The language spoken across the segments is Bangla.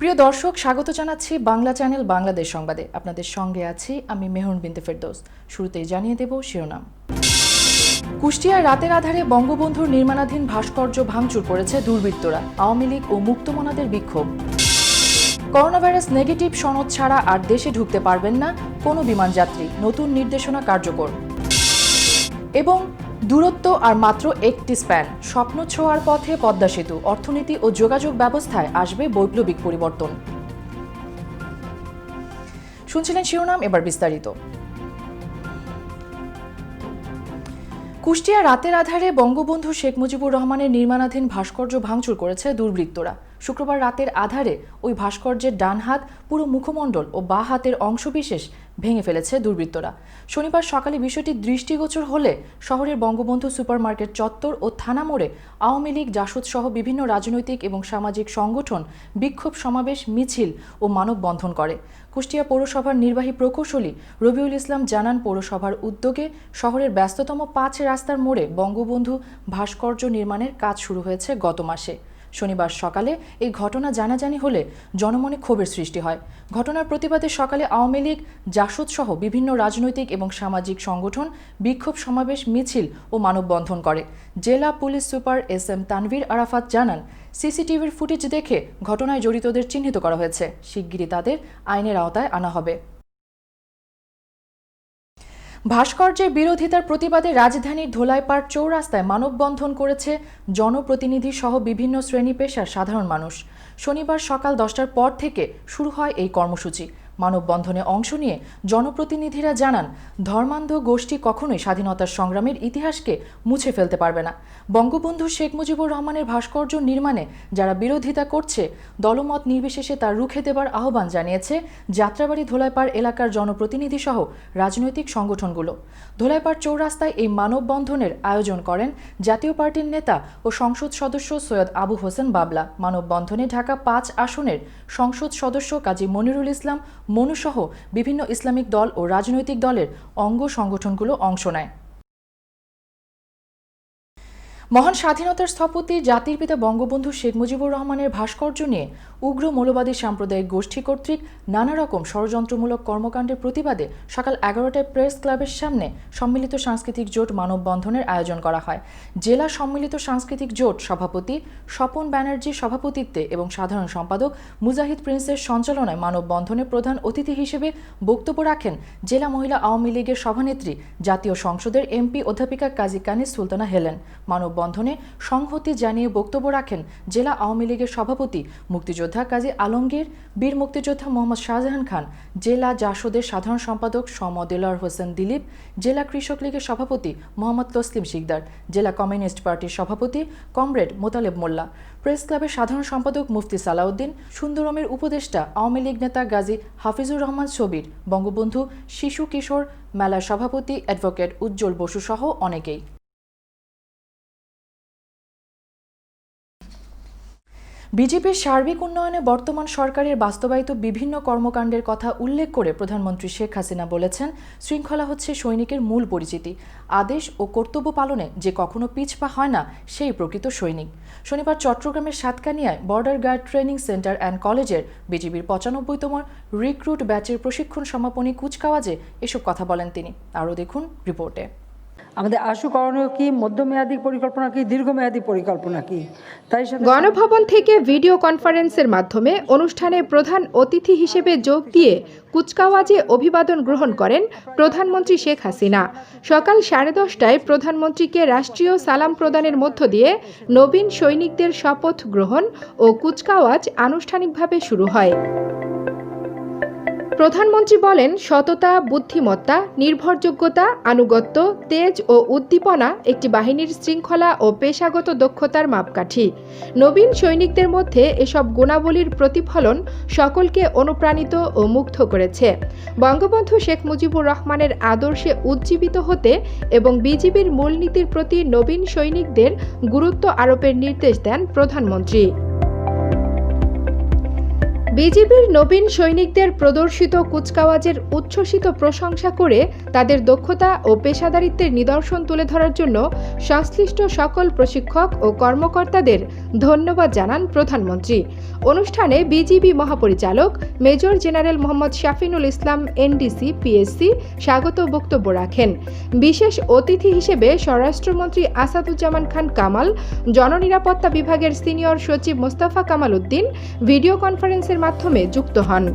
প্রিয় দর্শক, স্বাগত জানাচ্ছি বাংলা চ্যানেল বাংলাদেশ সংবাদে। আপনাদের সঙ্গে আছি আমি মেহরুন বিনতে ফেরদৌস। শুরুতেই জানিয়ে দেব শিরোনাম। কুষ্টিয়ায় রাতের আধারে বঙ্গবন্ধুর নির্মাণাধীন ভাস্কর্য ভাঙচুর করেছে দুর্বৃত্তরা, আওয়ামী লীগ ও মুক্তমনাদের বিক্ষোভ। করোনাভাইরাস নেগেটিভ সনদ ছাড়া আর দেশে ঢুকতে পারবেন না কোনো বিমানযাত্রী, নতুন নির্দেশনা কার্যকর। এবং দূরত্ব আর মাত্র একটি স্প্যান, স্বপ্ন ছোঁয়ার পথে পদ্মা সেতু, অর্থনীতি ও যোগাযোগ ব্যবস্থায় আসবে বৈপ্লবিক পরিবর্তন। শুনছিলেন শিরোনাম, এবার বিস্তারিত। কুষ্টিয়া রাতের আধারে বঙ্গবন্ধু শেখ মুজিবুর রহমানের নির্মাণাধীন ভাস্কর্য ভাঙচুর করেছে দুর্বৃত্তরা। শুক্রবার রাতের আধারে ওই ভাস্কর্যের ডান হাত, পুরো মুখমণ্ডল ও বাঁ হাতের অংশবিশেষ ভেঙে ফেলেছে দুর্বৃত্তরা। শনিবার সকালে বিষয়টি দৃষ্টিগোচর হলে শহরের বঙ্গবন্ধু সুপারমার্কেট চত্বর ও থানা মোড়ে আওয়ামী লীগ, জাসদ সহ বিভিন্ন রাজনৈতিক এবং সামাজিক সংগঠন বিক্ষোভ সমাবেশ, মিছিল ও মানববন্ধন করে। কুষ্টিয়া পৌরসভার নির্বাহী প্রকৌশলী রবিউল ইসলাম জানান, পৌরসভার উদ্যোগে শহরের ব্যস্ততম 5 রাস্তার মোড়ে বঙ্গবন্ধু ভাস্কর্য নির্মাণের কাজ শুরু হয়েছে গত মাসে। শনিবার সকালে এই ঘটনা জানাজানি হলে জনমনে ক্ষোভের সৃষ্টি হয়। ঘটনার প্রতিবাদে সকালে আওয়ামী লীগ, জাসদ সহ বিভিন্ন রাজনৈতিক এবং সামাজিক সংগঠন বিক্ষোভ সমাবেশ, মিছিল ও মানববন্ধন করে। জেলা police super SM Tanvir Arafat জানান, সিসিটিভির ফুটেজ দেখে ঘটনায় জড়িতদের চিহ্নিত করা হয়েছে। শিগগিরই তাদের আইনের আওতায় আনা হবে। ভাস্কর্যের বিরোধিতার প্রতিবাদে রাজধানীর ধোলাইপাড় চৌরাস্তায় মানববন্ধন করেছে জনপ্রতিনিধি সহ বিভিন্ন শ্রেণী পেশার সাধারণ মানুষ। শনিবার সকাল 10টার পর থেকে শুরু হয় এই কর্মসূচি। মানববন্ধনে অংশ নিয়ে জনপ্রতিনিধিরা জানান, ধর্মান্ধ গোষ্ঠী কখনোই স্বাধীনতার সংগ্রামের ইতিহাসকে মুছে ফেলতে পারবে না। বঙ্গবন্ধু শেখ মুজিবুর রহমানের ভাস্কর্য নির্মাণে যারা বিরোধিতা করছে, দলমত নির্বিশেষে তার রুখে দেবার আহ্বান জানিয়েছে যাত্রাবাড়ি ধোলাইপাড় এলাকার জনপ্রতিনিধি সহ রাজনৈতিক সংগঠনগুলো। ধোলাইপাড় চৌরাস্তায় এই মানববন্ধনের আয়োজন করেন জাতীয় পার্টির নেতা ও সংসদ সদস্য সৈয়দ আবু হোসেন বাবলা। মানববন্ধনে ঢাকা 5 আসনের সংসদ সদস্য কাজী মনিরুল ইসলাম মনুসহ বিভিন্ন ইসলামিক দল ও রাজনৈতিক দলের অঙ্গ সংগঠনগুলো অংশ নেয়। মহান স্বাধীনতার স্থপতি জাতির পিতা বঙ্গবন্ধু শেখ মুজিবুর রহমানের ভাস্কর্য নিয়ে উগ্র মৌলবাদী সাম্প্রদায়িক গোষ্ঠী কর্তৃক নানা রকম ষড়যন্ত্রমূলক কর্মকাণ্ডের প্রতিবাদে সকাল 11টায় প্রেস ক্লাবের সামনে সম্মিলিত সাংস্কৃতিক জোট মানববন্ধনের আয়োজন করা হয়। জেলা সম্মিলিত সাংস্কৃতিক জোট সভাপতি স্বপন ব্যানার্জির সভাপতিত্বে এবং সাধারণ সম্পাদক মুজাহিদ প্রিন্সের সঞ্চালনায় মানববন্ধনে প্রধান অতিথি হিসেবে বক্তব্য রাখেন জেলা মহিলা আওয়ামী লীগের সভানেত্রী, জাতীয় সংসদের MP অধ্যাপিকা কাজী কানিজ সুলতানা হেলেন। মানববন্ধনে সংহতি জানিয়ে বক্তব্য রাখেন জেলা আওয়ামী লীগের সভাপতি মুক্তিযোদ্ধা কাজী আলমগীর, বীর মুক্তিযোদ্ধা মোহাম্মদ শাহজাহান খান, জেলা জাসদের সাধারণ সম্পাদক দেলোয়ার হোসেন দিলীপ, জেলা কৃষক লীগের সভাপতি মোহাম্মদ তসলিম শিকদার, জেলা কমিউনিস্ট পার্টির সভাপতি কমরেড মোতালেব মোল্লা, প্রেস ক্লাবের সাধারণ সম্পাদক মুফতি সালাউদ্দিন, সুন্দরমের উপদেষ্টা আওয়ামী লীগ নেতা গাজী হাফিজুর রহমান সবির, বঙ্গবন্ধু শিশু কিশোর মেলার সভাপতি অ্যাডভোকেট উজ্জ্বল বসু সহ অনেকেই। বিজেপির সার্বিক উন্নয়নে বর্তমান সরকারের বাস্তবায়িত বিভিন্ন কর্মকাণ্ডের কথা উল্লেখ করে প্রধানমন্ত্রী শেখ হাসিনা বলেছেন, শৃঙ্খলা হচ্ছে সৈনিকের মূল পরিচিতি। আদেশ ও কর্তব্য পালনে যে কখনো পিছপা হয় না, সেই প্রকৃত সৈনিক। শনিবার চট্টগ্রামের সাতকানিয়ায় border guard training centre and কলেজের বিজিবির 95তম রিক্রুট ব্যাচের প্রশিক্ষণ সমাপনী কুচকাওয়াজে এসব কথা বলেন তিনি। আরও দেখুন রিপোর্টে। আমাদের আশু করণীয় কি, মধ্যমেয়াদী পরিকল্পনা কি, দীর্ঘমেয়াদী পরিকল্পনা কি। তাই গণভবন থেকে ভিডিও কনফারেন্সের মাধ্যমে অনুষ্ঠানে প্রধান অতিথি হিসেবে যোগ দিয়ে কুচকাওয়াজে অভিবাদন গ্রহণ করেন প্রধানমন্ত্রী শেখ হাসিনা। সকাল 10:30টায় প্রধানমন্ত্রীকে রাষ্ট্রীয় সালাম প্রদানের মধ্য দিয়ে নবীন সৈনিকদের শপথ গ্রহণ ও কুচকাওয়াজ আনুষ্ঠানিকভাবে শুরু হয়। প্রধানমন্ত্রী বলেন, সততা, বুদ্ধিমত্তা, নির্ভরযোগ্যতা, আনুগত্য, তেজ ও উদ্দীপনা একটি বাহিনীর শৃঙ্খলা ও পেশাগত দক্ষতার মাপকাঠি। নবীন সৈনিকদের মধ্যে এসব গুণাবলীর প্রতিফলন সকলকে অনুপ্রাণিত ও মুগ্ধ করেছে। বঙ্গবন্ধু শেখ মুজিবুর রহমানের আদর্শে উজ্জীবিত হতে এবং বিজিবির মূলনীতির প্রতি নবীন সৈনিকদের গুরুত্ব আরোপের নির্দেশ দেন প্রধানমন্ত্রী। বিজিবির নবীন সৈনিকদের প্রদর্শিত কুচকাওয়াজের উচ্ছ্বসিত প্রশংসা করে তাদের দক্ষতা ও পেশাদারিত্বের নিদর্শন তুলে ধরার জন্য সংশ্লিষ্ট সকল প্রশিক্ষক ও কর্মকর্তাদের ধন্যবাদ জানান প্রধানমন্ত্রী। অনুষ্ঠানে বিজিবি মহাপরিচালক মেজর জেনারেল মোহাম্মদ শাফিনুল ইসলাম এনডিসি পিএসসি স্বাগত বক্তব্য রাখেন। বিশেষ অতিথি হিসেবে স্বরাষ্ট্রমন্ত্রী আসাদুজ্জামান খান কামাল, জননিরাপত্তা বিভাগের সিনিয়র সচিব মোস্তফা কামাল উদ্দিন ভিডিও কনফারেন্সের মাধ্যমে যুক্ত হন।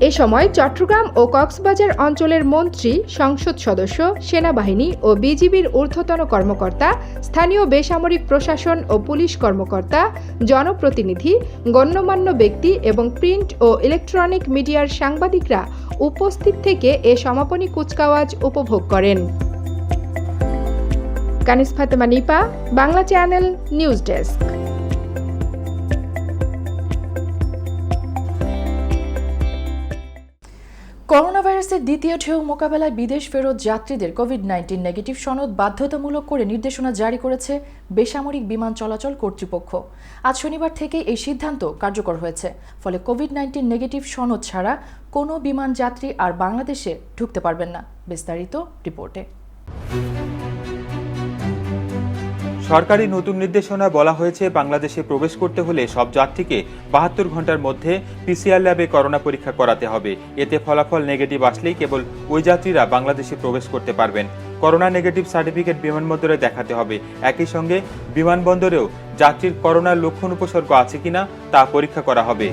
এ সময় চট্টগ্রাম ও কক্সবাজার অঞ্চলের মন্ত্রী, সংসদ সদস্য, সেনাবাহিনী ও বিজিবির ঊর্ধ্বতন কর্মকর্তা, স্থানীয় বেসামরিক প্রশাসন ও পুলিশ কর্মকর্তা, জনপ্রতিনিধি, গণ্যমান্য ব্যক্তি এবং প্রিন্ট ও ইলেকট্রনিক মিডিয়ার সাংবাদিকরা উপস্থিত থেকে এ সমাপনী কুচকাওয়াজ উপভোগ করেন। Kanis Fatema Nipa, Bangla channel, news desk. Corona ভাইরাসের দ্বিতীয় ঢেউ মোকাবেলায় বিদেশ ফেরত যাত্রীদের কোভিড-19 নেগেটিভ সনদ বাধ্যতামূলক করে নির্দেশনা জারি করেছে বেসামরিক বিমান চলাচল কর্তৃপক্ষ। আজ শনিবার থেকে এই সিদ্ধান্ত কার্যকর হয়েছে। ফলে কোভিড-19 নেগেটিভ সনদ ছাড়া কোনো বিমান যাত্রী আর বাংলাদেশে ঢুকতে পারবেন না। বিস্তারিত রিপোর্টে। সরকারি নতুন নির্দেশনায় বলা হয়েছে, বাংলাদেশে প্রবেশ করতে হলে সব যাত্রীকে 72 ঘন্টার মধ্যে পিসিআর ল্যাবে করোনা পরীক্ষা করাতে হবে। এতে ফলাফল নেগেটিভ আসলেই কেবল ওই যাত্রীরা বাংলাদেশে প্রবেশ করতে পারবেন। করোনা নেগেটিভ সার্টিফিকেট বিমানবন্দরে দেখাতে হবে। একই সঙ্গে বিমানবন্দরেও যাত্রীর করোনার লক্ষণ উপসর্গ আছে কিনা তা পরীক্ষা করা হবে।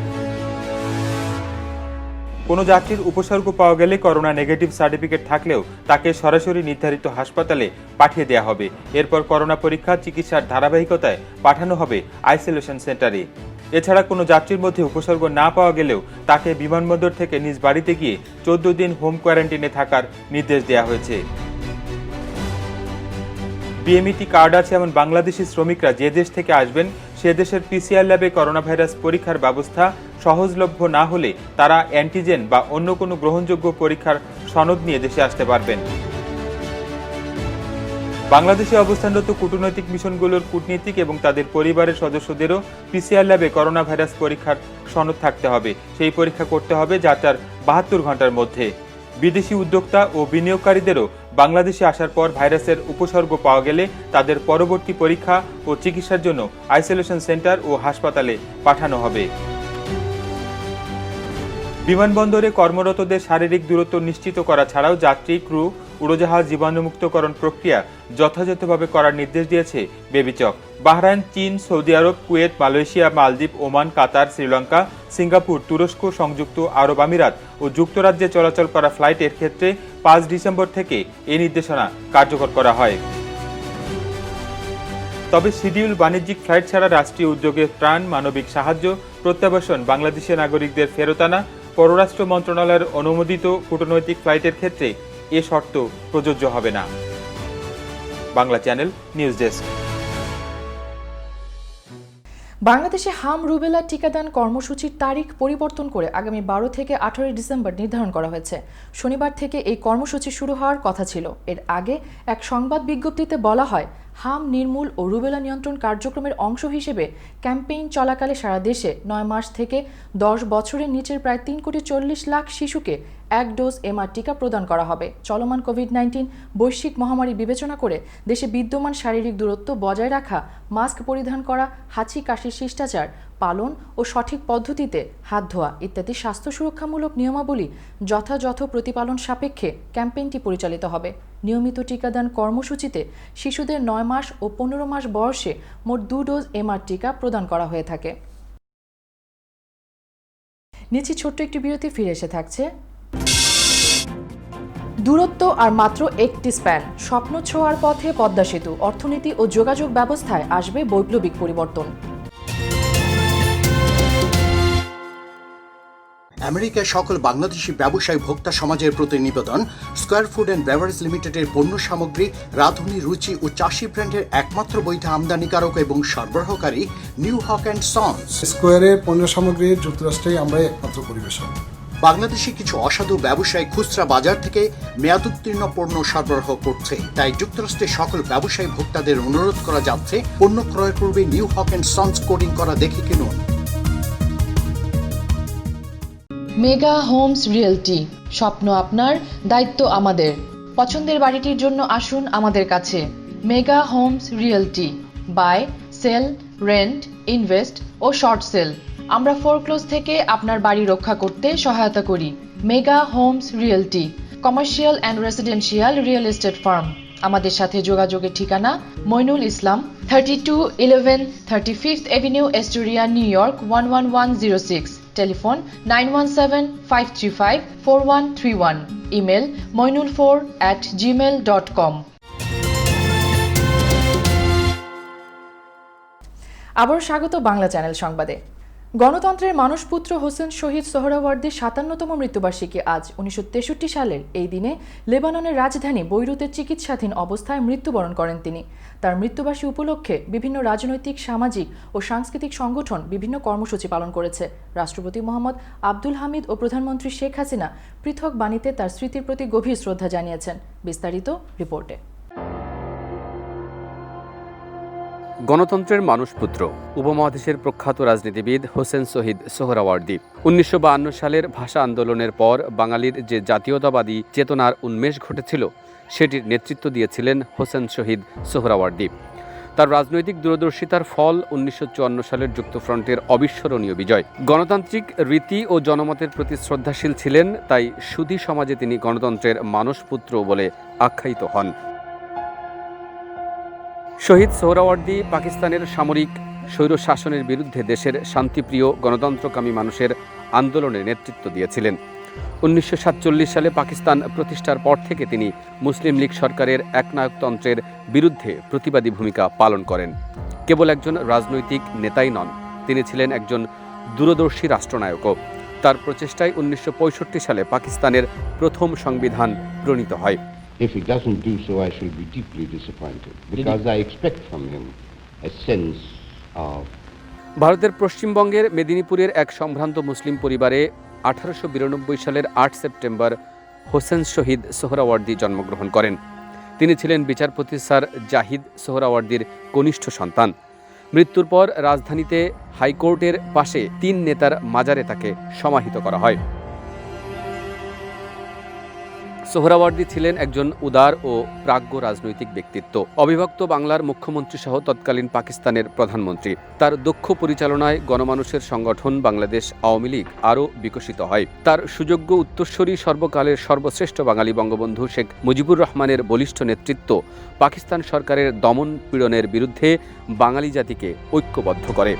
কোনো যাত্রীর উপসর্গ পাওয়া গেলে করোনা নেগেটিভ সার্টিফিকেট থাকলেও তাকে সরাসরি নির্ধারিত হাসপাতালে পাঠিয়ে দেওয়া হবে। এরপর করোনা পরীক্ষা চিকিৎসার ধারাবাহিকতায় পাঠানো হবে আইসোলেশন সেন্টারে। এছাড়া কোনো যাত্রীর মধ্যে উপসর্গ না পাওয়া গেলেও তাকে বিমানবন্দর থেকে নিজ বাড়িতে গিয়ে 14 দিন হোম কোয়ারেন্টাইনে থাকার নির্দেশ দেওয়া হয়েছে। বিএমইটি কার্ড আছে এমন বাংলাদেশি শ্রমিকরা যে দেশ থেকে আসবেন সে দেশের পিসিআর ল্যাবে করোনা ভাইরাস পরীক্ষার ব্যবস্থা সহজলভ্য না হলে তারা অ্যান্টিজেন বা অন্য কোনো গ্রহণযোগ্য পরীক্ষার সনদ নিয়ে দেশে আসতে পারবেন। বাংলাদেশে অবস্থানরত কূটনৈতিক মিশনগুলোর কূটনীতিক এবং তাদের পরিবারের সদস্যদেরও পিসিআর ল্যাবে করোনা ভাইরাস পরীক্ষার সনদ থাকতে হবে। সেই পরীক্ষা করতে হবে যাত্রার 72 ঘন্টার মধ্যে। বিদেশি উদ্যোক্তা ও বিনিয়োগকারীদেরও বাংলাদেশে আসার পর ভাইরাসের উপসর্গ পাওয়া গেলে তাদের পরবর্তী পরীক্ষা ও চিকিৎসার জন্য আইসোলেশন সেন্টার ও হাসপাতালে পাঠানো হবে। বিমানবন্দরে কর্মরতদের শারীরিক দূরত্ব নিশ্চিত করা ছাড়াও যাত্রী, ক্রু, উড়োজাহাজ জীবাণুমুক্তকরণ প্রক্রিয়া যথাযথভাবে করার নির্দেশ দিয়েছে বেবিচক। বাহরাইন, চীন, সৌদি আরব, কুয়েত, মালয়েশিয়া, মালদ্বীপ, ওমান, কাতার, শ্রীলঙ্কা, সিঙ্গাপুর, তুরস্ক, সংযুক্ত আরব আমিরাত ও যুক্তরাজ্যে চলাচল করা ফ্লাইটের ক্ষেত্রে 5 ডিসেম্বর থেকে এই নির্দেশনা কার্যকর করা হয়। তবে শিডিউল বাণিজ্যিক ফ্লাইট ছাড়া রাষ্ট্রীয় উদ্যোগে ত্রাণ, মানবিক সাহায্য, প্রত্যাবাসন, বাংলাদেশি নাগরিকদের ফেরত আনা, পররাষ্ট্র মন্ত্রণালয়ের অনুমোদিত কূটনৈতিক ফ্লাইটের ক্ষেত্রে এ শর্ত প্রযোজ্য হবে না। Bangla channel, news desk. বাংলাদেশে হাম রুবেলা টিকাদান কর্মসূচির তারিখ পরিবর্তন করে আগামী 12 থেকে 18 ডিসেম্বর নির্ধারণ করা হয়েছে। শনিবার থেকে এই কর্মসূচি শুরু হওয়ার কথা ছিল। এর আগে এক সংবাদ বিজ্ঞপ্তিতে বলা হয়, হাম নির্মূল ও রুবেলা নিয়ন্ত্রণ কার্যক্রমের অংশ হিসেবে ক্যাম্পেইন চলাকালে সারা দেশে 9 মাস থেকে 10 বছরের নিচের প্রায় 3,40,00,000 শিশুকে 1 ডোজ এমআর টিকা প্রদান করা হবে। চলমান কোভিড-19 বৈশ্বিক মহামারী বিবেচনা করে দেশে বিদ্যমান শারীরিক দূরত্ব বজায় রাখা, মাস্ক পরিধান করা, হাঁচি কাশির শিষ্টাচার পালন ও সঠিক পদ্ধতিতে হাত ধোয়া ইত্যাদি স্বাস্থ্য সুরক্ষামূলক নিয়মাবলী যথাযথ প্রতিপালন সাপেক্ষে ক্যাম্পেইনটি পরিচালিত হবে। নিয়মিত টিকাদান কর্মসূচিতে শিশুদের 9 মাস ও 15 মাস বয়সে মোট 2 ডোজ এমআর টিকা প্রদান করা হয়ে থাকে। নিচে ছোট্ট একটি বিরতি, ফিরে এসে থাকছে দূরত্ব আর মাত্র একটি স্প্যান। স্বপ্ন ছোঁয়ার পথে পদ্মা সেতু, অর্থনীতি ও যোগাযোগ ব্যবস্থায় আসবে বৈপ্লবিক পরিবর্তন। আমেরিকার সকল বাংলাদেশি ব্যবসায়ী ভোক্তা সমাজের প্রতি নিবেদন, স্কয়ার ফুড অ্যান্ড বেভারেজ লিমিটেডের পণ্য সামগ্রী, রাঁধুনি, রুচি ও চাষি ব্র্যান্ডের একমাত্র বৈধ আমদানিকারক এবং সরবরাহকারী নিউ হক অ্যান্ড সন্স। স্কয়ারের পণ্য সামগ্রী যুক্তরাষ্ট্রেই আমরা একমাত্র পরিবেশক। বাংলাদেশি কিছু অসাধু ব্যবসায়ী খুচরা বাজার থেকে মেয়াদোত্তীর্ণ পণ্য সরবরাহ করছে, তাই যুক্তরাষ্ট্রের সকল ব্যবসায়ী ভোক্তাদের অনুরোধ করা যাচ্ছে, পণ্য ক্রয়ের পূর্বে new Haque and sons coding করা দেখে কিনুন। মেগা হোমস রিয়েলটি, স্বপ্ন আপনার, দায়িত্ব আমাদের। পছন্দের বাড়িটির জন্য আসুন আমাদের কাছে। Mega homes realty, buy, sell, rent, invest ও শর্ট সেল। আমরা ফোরক্লোজ থেকে আপনার বাড়ি রক্ষা করতে সহায়তা করি। Mega homes realty, commercial and residential real estate firm. আমাদের সাথে যোগাযোগের ঠিকানা Moinul Islam, 3211 35th avenue, Astoria, New York 11106। Telephone 9175354131। Email moinul4@gmail.com। আবার স্বাগত বাংলা চ্যানেল সংবাদে। গণতন্ত্রের মানসপুত্র হোসেন শহীদ সোহরাওয়ার্দীর 57তম মৃত্যুবার্ষিকী আজ। 1963 সালের এই দিনে লেবাননের রাজধানী বৈরুতে চিকিৎসাধীন অবস্থায় মৃত্যুবরণ করেন তিনি। তার মৃত্যুবার্ষিকী উপলক্ষে বিভিন্ন রাজনৈতিক, সামাজিক ও সাংস্কৃতিক সংগঠন বিভিন্ন কর্মসূচি পালন করেছে। রাষ্ট্রপতি মোহাম্মদ আব্দুল হামিদ ও প্রধানমন্ত্রী শেখ হাসিনা পৃথক বাণীতে তার স্মৃতির প্রতি গভীর শ্রদ্ধা জানিয়েছেন। বিস্তারিত রিপোর্টে। গণতন্ত্রের মানসপুত্র, উপমহাদেশের প্রখ্যাত রাজনীতিবিদ হোসেন শহীদ সোহরাওয়ার্দী 1952 সালের ভাষা আন্দোলনের পর বাঙালির যে জাতীয়তাবাদী চেতনার উন্মেষ ঘটেছিল, সেটির নেতৃত্ব দিয়েছিলেন হোসেন শহীদ সোহরাওয়ার্দী। তার রাজনৈতিক দূরদর্শিতার ফল 1954 সালের যুক্তফ্রন্টের অবিস্মরণীয় বিজয়। গণতান্ত্রিক রীতি ও জনমতের প্রতি শ্রদ্ধাশীল ছিলেন, তাই সুধী সমাজে তিনি গণতন্ত্রের মানসপুত্র বলে আখ্যায়িত হন। শহীদ সোহরাওয়ার্দী পাকিস্তানের সামরিক স্বৈরশাসনের বিরুদ্ধে দেশের শান্তিপ্রিয় গণতন্ত্রকামী মানুষের আন্দোলনের নেতৃত্ব দিয়েছিলেন। 1947 সালে পাকিস্তান প্রতিষ্ঠার পর থেকে তিনি মুসলিম লীগ সরকারের একনায়কতন্ত্রের বিরুদ্ধে প্রতিবাদী ভূমিকা পালন করেন। কেবল একজন রাজনৈতিক নেতাই নন, তিনি ছিলেন একজন দূরদর্শী রাষ্ট্রনায়কও। তার প্রচেষ্টায় 1965 সালে পাকিস্তানের প্রথম সংবিধান প্রণীত হয়। If he doesn't do so, I shall be deeply disappointed, because I expect from him a sense of... ভারতের পশ্চিমবঙ্গের মেদিনীপুরের এক সম্ভ্রান্ত মুসলিম পরিবারে 1892 সালের 8 সেপ্টেম্বর হোসেন শহীদ সোহরাওয়ার্দী জন্মগ্রহণ করেন। তিনি ছিলেন বিচারপতি স্যার জাহিদ সোহরাওয়ার্দীর কনিষ্ঠ সন্তান। মৃত্যুর পর রাজধানীতে হাইকোর্টের পাশে 3 নেতার মাজারে তাকে সমাহিত করা হয়। সোহরাওয়ার্দী ছিলেন একজন উদার ও প্রাজ্ঞ রাজনৈতিক ব্যক্তিত্ব। অবিভক্ত বাংলার মুখ্যমন্ত্রী সহ তৎকালীন পাকিস্তানের প্রধানমন্ত্রী। তার দক্ষ পরিচালনায় গণমানুষের সংগঠন বাংলাদেশ আওয়ামী লীগ আরও বিকশিত হয়। তার সুযোগ্য উত্তরসূরি সর্বকালের সর্বশ্রেষ্ঠ বাঙালি বঙ্গবন্ধু শেখ মুজিবুর রহমানের বলিষ্ঠ নেতৃত্ব পাকিস্তান সরকারের দমন পীড়নের বিরুদ্ধে বাঙালি জাতিকে ঐক্যবদ্ধ করে।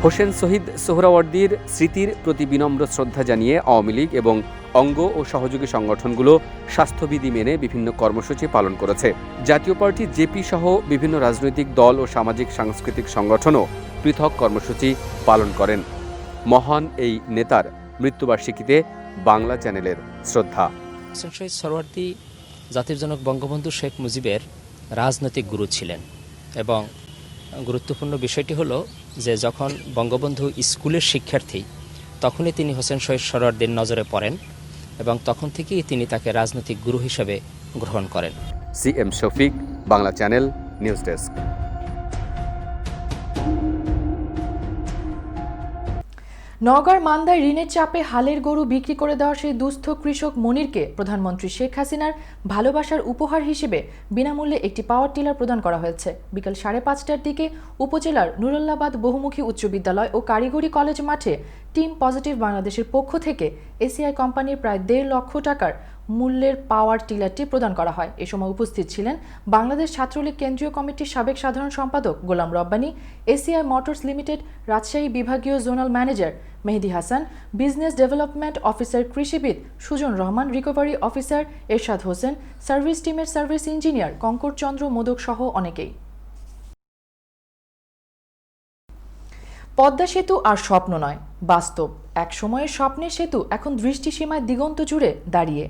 হোসেন শহীদ সোহরাওয়ার্দীর স্মৃতির প্রতি বিনম্র শ্রদ্ধা জানিয়ে আওয়ামী লীগ এবং অঙ্গ ও সহযোগী সংগঠনগুলো স্বাস্থ্যবিধি মেনে বিভিন্ন কর্মসূচি পালন করেছে। জাতীয় পার্টি জেপি সহ বিভিন্ন রাজনৈতিক দল ও সামাজিক সাংস্কৃতিক সংগঠনও পৃথক কর্মসূচি পালন করেন। মহান এই নেতার মৃত্যুবার্ষিকীতে বাংলা চ্যানেলের শ্রদ্ধা। হোসেন শহীদ সোহরাওয়ার্দী জাতির জনক বঙ্গবন্ধু শেখ মুজিবের রাজনৈতিক গুরু ছিলেন, এবং গুরুত্বপূর্ণ বিষয়টি হলো যে যখন বঙ্গবন্ধু স্কুলের শিক্ষার্থী, তখনই তিনি হোসেন শহীদ সোহরাওয়ার্দীর নজরে পড়েন এবং তখন থেকেই তিনি তাকে রাজনৈতিক গুরু হিসেবে গ্রহণ করেন। CM Shafiq, Bangla channel, news desk. নওগাঁর মান্দায় ঋণের চাপে হালের গরু বিক্রি করে দেওয়া সেই দুস্থ কৃষক মনিরকে প্রধানমন্ত্রী শেখ হাসিনার ভালোবাসার উপহার হিসেবে বিনামূল্যে একটি পাওয়ার টিলার প্রদান করা হয়েছে। বিকাল 5:30টার দিকে উপজেলার নুরুল্লাবাদ বহুমুখী উচ্চ বিদ্যালয় ও কারিগরি কলেজ মাঠে টিম পজিটিভ বাংলাদেশের পক্ষ থেকে এসিআই কোম্পানির প্রায় 1.5 লক্ষ টাকার মূল্যের পাওয়ার টিলারটি প্রদান করা হয়। এ সময় উপস্থিত ছিলেন বাংলাদেশ ছাত্রলীগ কেন্দ্রীয় কমিটির সাবেক সাধারণ সম্পাদক Golam Rabbani, ACI motors limited Rajshahi বিভাগীয় zonal manager Mehedi Hasan, business development officer কৃষিবিদ Sujan Rahman, recovery officer Ershad Hossain, service টিমের সার্ভিস ইঞ্জিনিয়ার কঙ্কর চন্দ্র মোদক সহ অনেকেই। পদ্মা সেতু আর স্বপ্ন নয়, বাস্তব। এক সময়ের স্বপ্নের সেতু এখন দৃষ্টিসীমায় দিগন্ত জুড়ে দাঁড়িয়ে।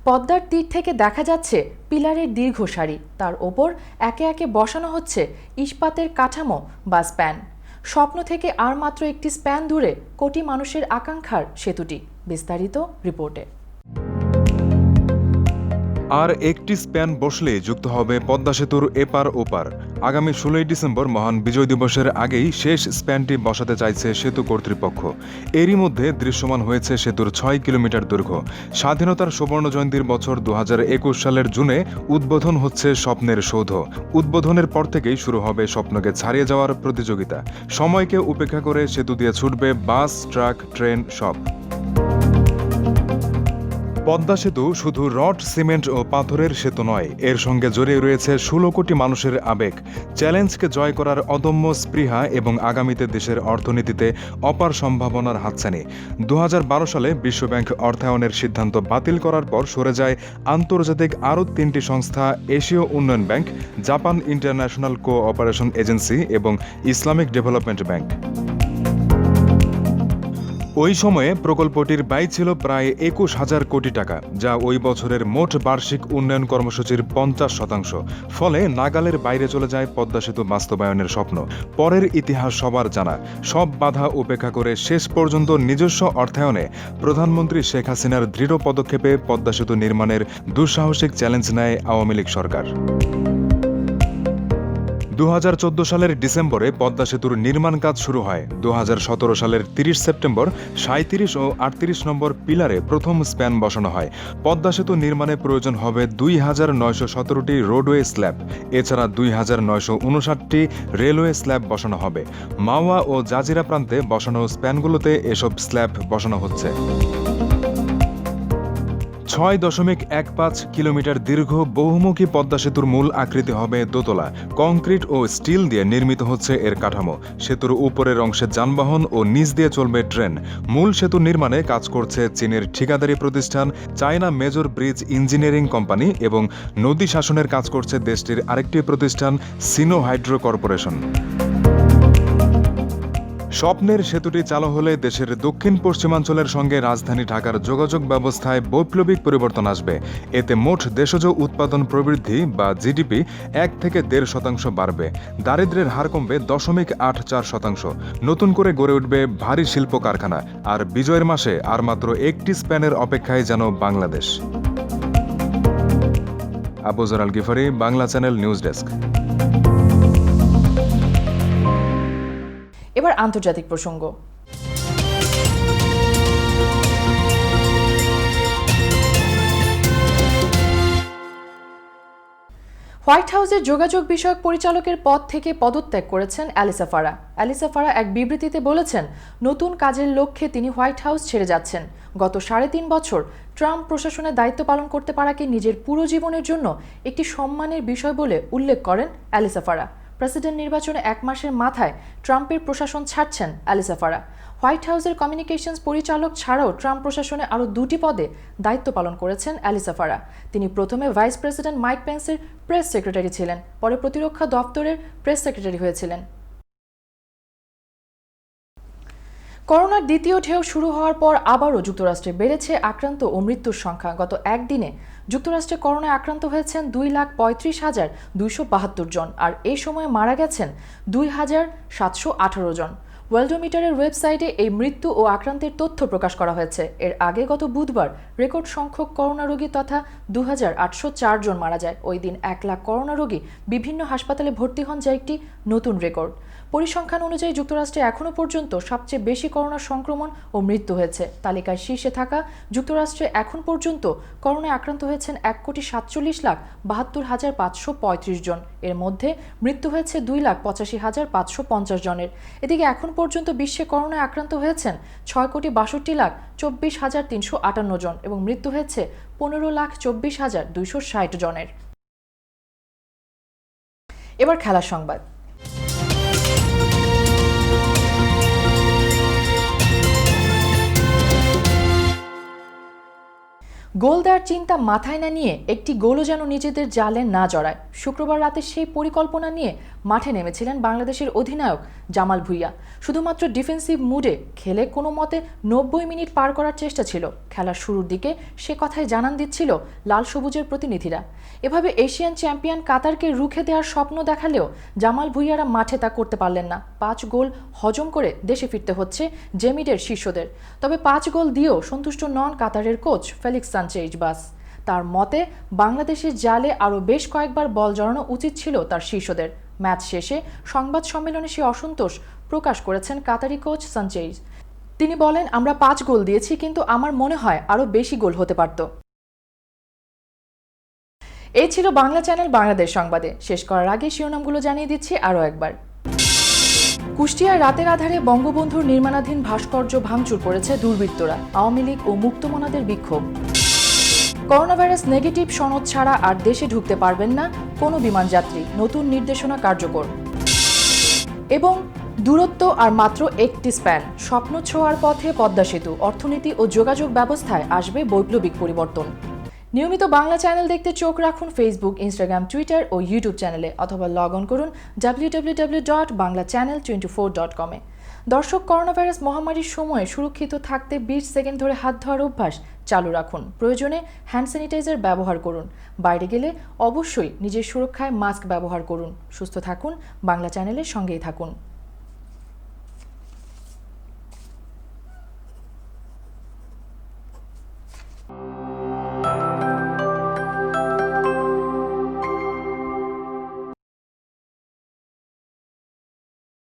পদ্মার তীর থেকে দেখা যাচ্ছে পিলারের দীর্ঘ সারি, তার ওপর একে একে বসানো হচ্ছে ইস্পাতের কাঠামো বা স্প্যান। স্বপ্ন থেকে আর মাত্র একটি স্প্যান দূরে কোটি মানুষের আকাঙ্ক্ষার সেতুটি। বিস্তারিত রিপোর্টে। আর একটি স্প্যান বসলে যুক্ত হবে পদ্মা সেতুর এপার ওপার। আগামী 16 ডিসেম্বর মহান বিজয় দিবসের আগেই শেষ স্প্যানটি বসাতে চাইছে সেতু কর্তৃপক্ষ। এরই মধ্যে দৃশ্যমান হয়েছে সেতুর 6 কিলোমিটার দৈর্ঘ্য। স্বাধীনতার সুবর্ণ জয়ন্তীর বছর 2021 সালের জুনে উদ্বোধন হচ্ছে স্বপ্নের সৌধ। উদ্বোধনের পর থেকেই শুরু হবে স্বপ্নকে ছাড়িয়ে যাওয়ার প্রতিযোগিতা। সময়কে উপেক্ষা করে সেতু দিয়ে ছুটবে বাস, ট্রাক, ট্রেন সব। পদ্মা সেতু শুধু রড, সিমেন্ট ও পাথরের সেতু নয়, এর সঙ্গে জড়িয়ে রয়েছে 16 কোটি মানুষের আবেগ, চ্যালেঞ্জকে জয় করার অদম্য স্পৃহা এবং আগামীতে দেশের অর্থনীতিতে অপার সম্ভাবনার হাতছানি। 2012 সালে বিশ্বব্যাংক অর্থায়নের সিদ্ধান্ত বাতিল করার পর সরে যায় আন্তর্জাতিক আরও 3টি সংস্থা, এশীয় উন্নয়ন bank, Japan international cooperation agency এবং ইসলামিক ডেভেলপমেন্ট ব্যাংক। ওই সময়ে প্রকল্পটির ব্যয় ছিল প্রায় 21,000 কোটি টাকা, যা ওই বছরের মোট বার্ষিক উন্নয়ন কর্মসূচির 50%। ফলে নাগালের বাইরে চলে যায় পদ্মা সেতু বাস্তবায়নের স্বপ্ন। পরের ইতিহাস সবার জানা। সব বাধা উপেক্ষা করে শেষ পর্যন্ত নিজস্ব অর্থায়নে প্রধানমন্ত্রী শেখ হাসিনার দৃঢ় পদক্ষেপে পদ্মা সেতু নির্মাণের দুঃসাহসিক চ্যালেঞ্জ নেয় আওয়ামী লীগ সরকার। 2014 সালের ডিসেম্বরে পদ্মা সেতুর নির্মাণ কাজ শুরু হয়। 2017 সালের 30 সেপ্টেম্বর 37 ও 38 নম্বর পিলারে প্রথম স্প্যান বসানো হয়। পদ্মা সেতু নির্মাণে প্রয়োজন হবে 2,917টি রোডওয়ে স্ল্যাব। এছাড়া 2,959টি রেলওয়ে স্ল্যাব বসানো হবে। মাওয়া ও জাজিরা প্রান্তে বসানো স্প্যানগুলোতে এসব স্ল্যাব বসানো হচ্ছে। 6.15 কিলোমিটার দীর্ঘ বহুমুখী পদ্মা সেতুর মূল আকৃতি হবে দোতলা। কংক্রিট ও স্টিল দিয়ে নির্মিত হচ্ছে এর কাঠামো। সেতুর উপরের অংশে যানবাহন ও নিচ দিয়ে চলবে ট্রেন। মূল সেতু নির্মাণে কাজ করছে চীনের ঠিকাদারি প্রতিষ্ঠান China major bridge engineering company এবং নদী শাসনের কাজ করছে দেশটির আরেকটি প্রতিষ্ঠান সিনো হাইড্রো কর্পোরেশন। স্বপ্নের সেতুটি চালু হলে দেশের দক্ষিণ পশ্চিমাঞ্চলের সঙ্গে রাজধানী ঢাকার যোগাযোগ ব্যবস্থায় বৈপ্লবিক পরিবর্তন আসবে। এতে মোট দেশজ উৎপাদন প্রবৃদ্ধি বা জিডিপি 1 থেকে 1.5% বাড়বে। দারিদ্র্যের হার কমবে 0.84%। নতুন করে গড়ে উঠবে ভারী শিল্প কারখানা। আর বিজয়ের মাসে আর মাত্র একটি স্প্যানের অপেক্ষায় যেন Bangladesh. Abujar Al Gifari, Bangla channel news desk. এবার আন্তর্জাতিক প্রসঙ্গ। হোয়াইট হাউসের যোগাযোগ বিষয়ক পরিচালকের পদ থেকে পদত্যাগ করেছেন অ্যালিসা ফারা। অ্যালিসা ফারা এক বিবৃতিতে বলেছেন, নতুন কাজের লক্ষ্যে তিনি হোয়াইট হাউস ছেড়ে যাচ্ছেন। গত 3.5 বছর ট্রাম্প প্রশাসনের দায়িত্ব পালন করতে পারাকে নিজের পুরো জীবনের জন্য একটি সম্মানের বিষয় বলে উল্লেখ করেন অ্যালিসা ফারা। প্রেসিডেন্ট নির্বাচনে 1 মাসের মাথায় ট্রাম্পের প্রশাসন ছাড়ছেন অ্যালিসা ফারা। হোয়াইট হাউসের কমিউনিকেশনস পরিচালক ছাড়াও ট্রাম্প প্রশাসনে আরও 2টি পদে দায়িত্ব পালন করেছেন অ্যালিসা ফারা। তিনি প্রথমে ভাইস প্রেসিডেন্ট মাইক পেন্সের প্রেস সেক্রেটারি ছিলেন, পরে প্রতিরক্ষা দপ্তরের প্রেস সেক্রেটারি হয়েছিলেন। করোনার দ্বিতীয় ঢেউ শুরু হওয়ার পর আবারও যুক্তরাষ্ট্রে বেড়েছে আক্রান্ত ও মৃত্যুর সংখ্যা। গত একদিনে যুক্তরাষ্ট্রে করোনায় আক্রান্ত হয়েছেন 2,35,272 জন, আর এই সময়ে মারা গেছেন 2,718 জন। ওয়ার্ল্ডোমিটারের ওয়েবসাইটে এই মৃত্যু ও আক্রান্তের তথ্য প্রকাশ করা হয়েছে। এর আগে গত বুধবার রেকর্ড সংখ্যক করোনা রোগী তথা 2,804 জন মারা যায়। ওই দিন 1 লাখ করোনা রোগী বিভিন্ন হাসপাতালে ভর্তি হন, যা একটি নতুন রেকর্ড। পরিসংখ্যান অনুযায়ী যুক্তরাষ্ট্রে এখনও পর্যন্ত সবচেয়ে বেশি করোনা সংক্রমণ ও মৃত্যু হয়েছে। তালিকায় শীর্ষে থাকা যুক্তরাষ্ট্রে এখন পর্যন্ত করোনায় আক্রান্ত হয়েছেন 1,47,72,535 জন। এর মধ্যে মৃত্যু হয়েছে 2,85,550 জনের। এদিকে এখন পর্যন্ত বিশ্বে করোনায় আক্রান্ত হয়েছেন 6,62,24,358 জন এবং মৃত্যু হয়েছে 15,24,260 জনের। এবার খেলার সংবাদ। গোল দেওয়ার চিন্তা মাথায় না নিয়ে একটি গোলও যেন নিজেদের জালে না জড়ায়, শুক্রবার রাতে সেই পরিকল্পনা নিয়ে মাঠে নেমেছিলেন বাংলাদেশের অধিনায়ক জামাল ভুঁইয়া। শুধুমাত্র ডিফেন্সিভ মুডে খেলে কোনো মতে 90 মিনিট পার করার চেষ্টা ছিল। খেলার শুরুর দিকে সে কথাই জানান দিচ্ছিল লাল সবুজের প্রতিনিধিরা। এভাবে এশিয়ান চ্যাম্পিয়ন কাতারকে রুখে দেওয়ার স্বপ্ন দেখালেও জামাল ভুঁইয়ারা মাঠে তা করতে পারলেন না। 5 গোল হজম করে দেশে ফিরতে হচ্ছে জেমিডের শিষ্যদের। তবে 5 গোল দিয়েও সন্তুষ্ট নন কাতারের কোচ ফেলিক্স সানচেজ বাস। তার মতে বাংলাদেশের জালে আরও বেশ কয়েকবার বল জড়ানো উচিত ছিল তার শিষ্যদের। ম্যাচ শেষে সংবাদ সম্মেলনে সে অসন্তোষ প্রকাশ করেছেন কাতারি কোচ সানচেজ। তিনি বলেন, আমরা 5 গোল দিয়েছি, কিন্তু আমার মনে হয় আরও বেশি গোল হতে পারত। এই ছিল বাংলা চ্যানেল বাংলাদেশ সংবাদে। শেষ করার আগে শিরোনামগুলো জানিয়ে দিচ্ছি আরও একবার। কুষ্টিয়ায় রাতের আধারে বঙ্গবন্ধুর নির্মাণাধীন ভাস্কর্য ভাঙচুর করেছে দুর্বৃত্তরা, আওয়ামী লীগ ও মুক্তমনাদের বিক্ষোভ। করোনাভাইরাস নেগেটিভ সনদ ছাড়া আর দেশে ঢুকতে পারবেন না কোনো বিমান যাত্রী, নতুন নির্দেশনা কার্যকর। এবং দূরত্ব আর মাত্র একটি স্প্যান, স্বপ্ন ছোঁয়ার পথে পদ্মা সেতু, অর্থনীতি ও যোগাযোগ ব্যবস্থায় আসবে বৈপ্লবিক পরিবর্তন। নিয়মিত বাংলা চ্যানেল দেখতে চোখ রাখুন ফেসবুক, ইনস্টাগ্রাম, টুইটার ও ইউটিউব চ্যানেলে, অথবা লগ অন করুন www.banglachannel24.com এ। দর্শক, করোনাভাইরাস মহামারীর সময়ে সুরক্ষিত থাকতে 20 সেকেন্ড ধরে হাত ধোয়ার অভ্যাস চালু রাখুন। প্রয়োজনে হ্যান্ড স্যানিটাইজার ব্যবহার করুন। বাইরে গেলে অবশ্যই নিজের সুরক্ষায় মাস্ক ব্যবহার করুন। সুস্থ থাকুন, বাংলা চ্যানেলের সঙ্গেই থাকুন।